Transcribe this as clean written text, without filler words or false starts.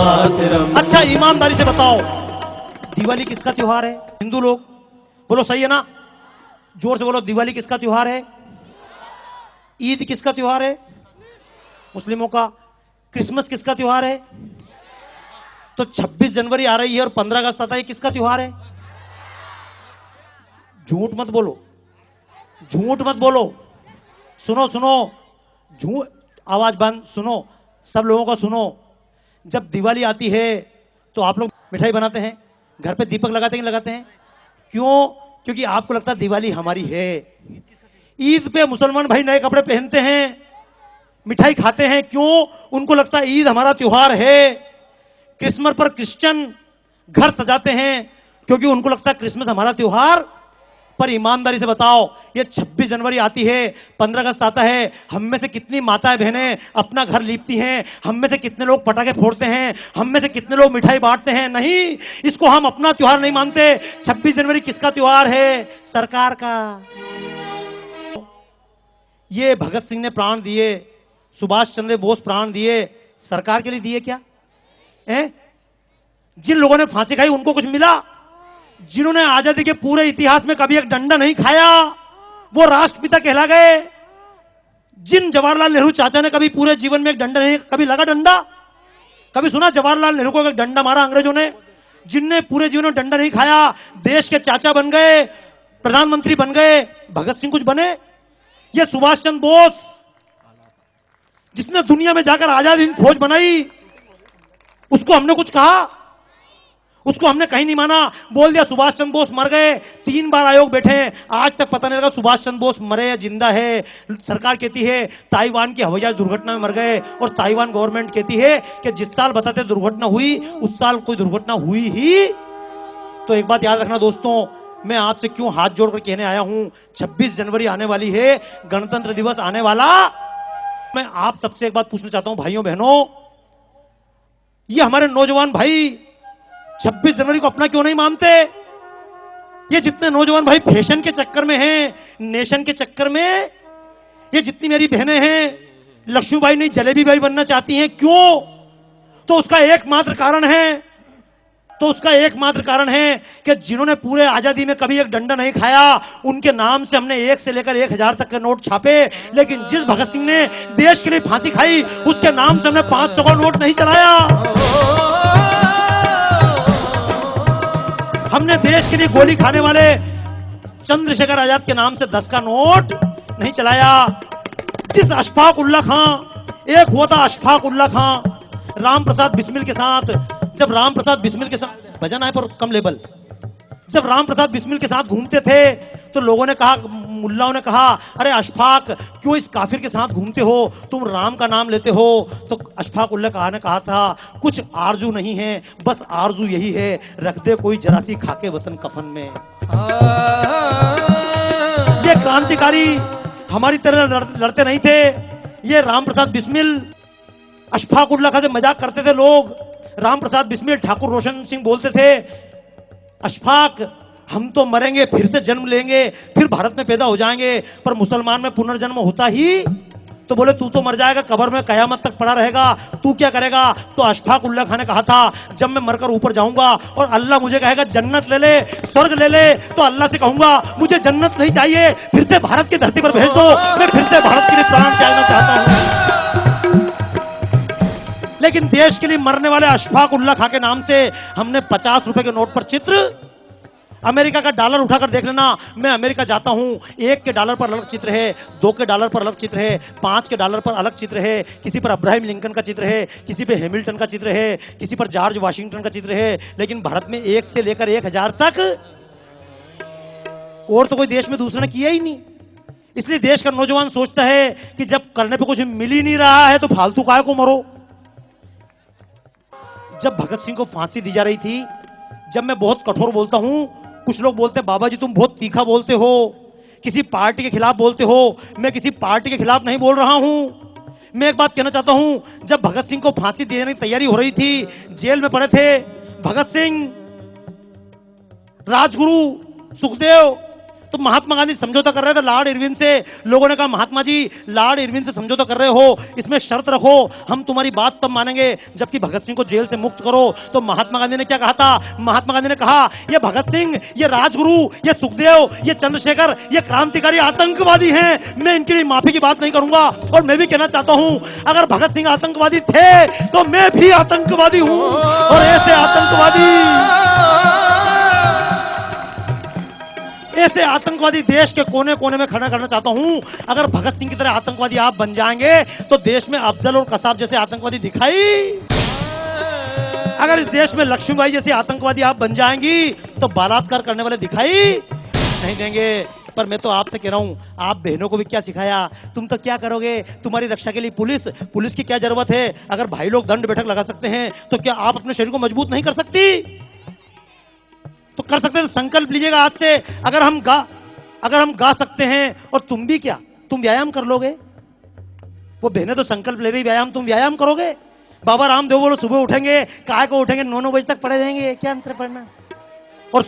मातरम। अच्छा ईमानदारी से बताओ, दिवाली किसका त्योहार है? हिंदू लोग बोलो, सही है ना? जोर से बोलो, दिवाली किसका त्योहार है? ईद किसका त्योहार है? मुस्लिमों का। क्रिसमस किसका त्योहार है? तो 26 जनवरी आ रही है और 15 अगस्त आता है, किसका त्योहार है? झूठ मत बोलो, झूठ मत बोलो। सुनो सुनो, झूठ, आवाज बंद, सुनो, सब लोगों का सुनो। जब दिवाली आती है तो आप लोग मिठाई बनाते हैं, घर पे दीपक लगाते हैं कि लगाते हैं? क्यों? क्योंकि आपको लगता है दिवाली हमारी है। ईद पे मुसलमान भाई नए कपड़े पहनते हैं, मिठाई खाते हैं, क्यों? उनको लगता है ईद हमारा त्योहार है। क्रिसमस पर क्रिश्चियन घर सजाते हैं क्योंकि उनको लगता है क्रिसमस हमारा त्योहार। पर ईमानदारी से बताओ, ये 26 जनवरी आती है, 15 अगस्त आता है, हम में से कितनी माताएं बहनें अपना घर लीपती हैं? हम में से कितने लोग पटाखे फोड़ते हैं? हम में से कितने लोग मिठाई बांटते हैं? नहीं, इसको हम अपना त्योहार नहीं मानते। 26 जनवरी किसका त्योहार है? सरकार का। ये भगत सिंह ने प्राण दिए, सुभाष चंद्र बोस प्राण दिए, सरकार के लिए दिए क्या? जिन लोगों ने फांसी खाई उनको कुछ मिला? जिन्होंने आजादी के पूरे इतिहास में कभी एक डंडा नहीं खाया वो राष्ट्रपिता कहला गए। जिन जवाहरलाल नेहरू चाचा ने कभी पूरे जीवन में एक डंडा नहीं, कभी लगा डंडा? कभी सुना जवाहरलाल नेहरू को एक डंडा मारा अंग्रेजों ने? जिनने पूरे जीवन में डंडा नहीं खाया, देश के चाचा बन गए, प्रधानमंत्री बन गए। भगत सिंह कुछ बने? ये सुभाष चंद्र बोस जिसने दुनिया में जाकर आजाद हिंद फौज बनाई, उसको हमने कुछ कहा? उसको हमने कहीं नहीं माना। बोल दिया सुभाष चंद्र बोस मर गए, 3 बार आयोग बैठे हैं, आज तक पता नहीं लगा सुभाष चंद्र बोस मरे या जिंदा है। सरकार कहती है ताइवान की हवाई जहाज दुर्घटना में मर गए, और ताइवान गवर्नमेंट कहती है कि जिस साल बताते दुर्घटना हुई उस साल कोई दुर्घटना हुई ही। तो एक बात याद रखना दोस्तों, मैं आपसे क्यों हाथ जोड़कर कहने आया हूं, 26 जनवरी आने वाली है, गणतंत्र दिवस आने वाला। मैं आप सबसे एक बात पूछना चाहता हूं भाइयों बहनों, ये हमारे नौजवान भाई 26 जनवरी को अपना क्यों नहीं मानते? ये जितने नौजवान भाई फैशन के चक्कर में हैं, नेशन के चक्कर में, ये जितनी मेरी बहनें हैं लक्ष्मीबाई नहीं जलेबी बाई बनना चाहती हैं, क्यों? तो उसका एकमात्र कारण है कि जिन्होंने पूरे आजादी में कभी एक डंडा नहीं खाया, उनके नाम से हमने 1 से लेकर 1000 तक के नोट छापे। लेकिन जिस भगत सिंह ने देश के लिए फांसी खाई, उसके नाम से हमने 500 का नोट नहीं चलाया। हमने देश के लिए गोली खाने वाले चंद्रशेखर आजाद के नाम से 10 का नोट नहीं चलाया। जिस अशफाक उल्ला खां, एक हुआ था अशफाक उल्ला खां राम प्रसाद बिस्मिल के साथ, जब राम प्रसाद बिस्मिल के साथ, भजन आए पर कम लेवल, जब राम प्रसाद बिस्मिल के साथ घूमते थे तो लोगों ने कहा, मुल्लाओं ने कहा, अरे अशफाक क्यों इस काफिर के साथ घूमते हो, तुम राम का नाम लेते हो? तो अशफाक उल्ला खां ने कहा था, कुछ आरजू नहीं है, बस आरजू यही है, रख दे कोई जरा सी खाके वतन कफन में। ये क्रांतिकारी हमारी तरह लड़ते नहीं थे। ये राम प्रसाद बिस्मिल, अशफाक उल्ला खां से मजाक करते थे लोग। राम प्रसाद बिस्मिल ठाकुर रोशन सिंह बोलते थे, अशफाक हम तो मरेंगे फिर से जन्म लेंगे, फिर भारत में पैदा हो जाएंगे, पर मुसलमान में पुनर्जन्म होता ही। तो बोले तू तो मर जाएगा, कब्र में कयामत तक पड़ा रहेगा, तू क्या करेगा? तो अशफाक उल्ला खां ने कहा था, जब मैं मरकर ऊपर जाऊंगा और अल्लाह मुझे कहेगा जन्नत ले ले, स्वर्ग ले ले, तो अल्लाह से कहूंगा मुझे जन्नत नहीं चाहिए, फिर से भारत की धरती पर भेज दो, मैं फिर से भारत के लिए प्राण त्यागना चाहता हूं। लेकिन देश के लिए मरने वाले अशफाक उल्ला खां के नाम से हमने 50 रुपए के नोट पर चित्र, अमेरिका का डॉलर उठाकर देख लेना, मैं अमेरिका जाता हूं, 1 के डॉलर पर अलग चित्र है, 2 के डॉलर पर अलग चित्र है, 5 के डॉलर पर अलग चित्र है, किसी पर अब्राहम लिंकन का चित्र है, किसी पे हैमिल्टन का चित्र है, किसी पर जॉर्ज वाशिंगटन का चित्र है। लेकिन भारत में 1 से लेकर 1000 तक, और तो कोई देश में दूसरे ने किया ही नहीं। इसलिए देश का नौजवान सोचता है कि जब करने पे कुछ मिल ही नहीं रहा है तो फालतू काहे को मरो। जब भगत सिंह को फांसी दी जा रही थी, जब मैं बहुत कठोर बोलता हूं, कुछ लोग बोलते हैं बाबा जी तुम बहुत तीखा बोलते हो, किसी पार्टी के खिलाफ बोलते हो। मैं किसी पार्टी के खिलाफ नहीं बोल रहा हूं। मैं एक बात कहना चाहता हूं, जब भगत सिंह को फांसी देने की तैयारी हो रही थी, जेल में पड़े थे भगत सिंह, राजगुरु, सुखदेव, तो महात्मा गांधी समझौता कर रहे थे लॉर्ड इरविन से। लोगों ने कहा महात्मा जी लॉर्ड इरविन से समझौता कर रहे हो, इसमें शर्त रखो, हम तुम्हारी बात तब मानेंगे जबकि भगत सिंह को जेल से मुक्त करो। तो महात्मा गांधी ने क्या कहा था? महात्मा गांधी ने कहा ये भगत सिंह, ये राजगुरु, ये सुखदेव, ये चंद्रशेखर, ये क्रांतिकारी आतंकवादी हैं, मैं इनके लिए माफी की बात नहीं करूंगा। और मैं भी कहना चाहता हूं अगर भगत सिंह आतंकवादी थे तो मैं भी आतंकवादी हूं। और ऐसे आतंकवादी देश के कोने कोने में खड़ा करना चाहता हूं। अगर भगत सिंह की तरह आतंकवादी आप बन जाएंगे तो देश में अफजल और कसाब जैसे आतंकवादी दिखाई, अगर इस देश में लक्ष्मीबाई जैसी आतंकवादी आप बन जाएंगी तो बलात्कार करने वाले दिखाई नहीं देंगे। पर मैं तो आपसे कह रहा हूं, आप बहनों को भी क्या सिखाया? तुम तो क्या करोगे? तुम्हारी रक्षा के लिए पुलिस की क्या जरूरत है? अगर भाई लोग दंड बैठक लगा सकते हैं तो क्या आप अपने शरीर को मजबूत नहीं कर सकती? तो कर सकते हैं, संकल्प लीजिएगा आज से। अगर हम गा सकते हैं और तुम भी क्या, तुम व्यायाम कर लोगे? वो बहनें तो संकल्प ले रही व्यायाम, तुम व्यायाम करोगे? बाबा रामदेव बोलो सुबह उठेंगे, काय को उठेंगे 9-9 बजे तक पड़े रहेंगे, क्या अंतर पड़ना? और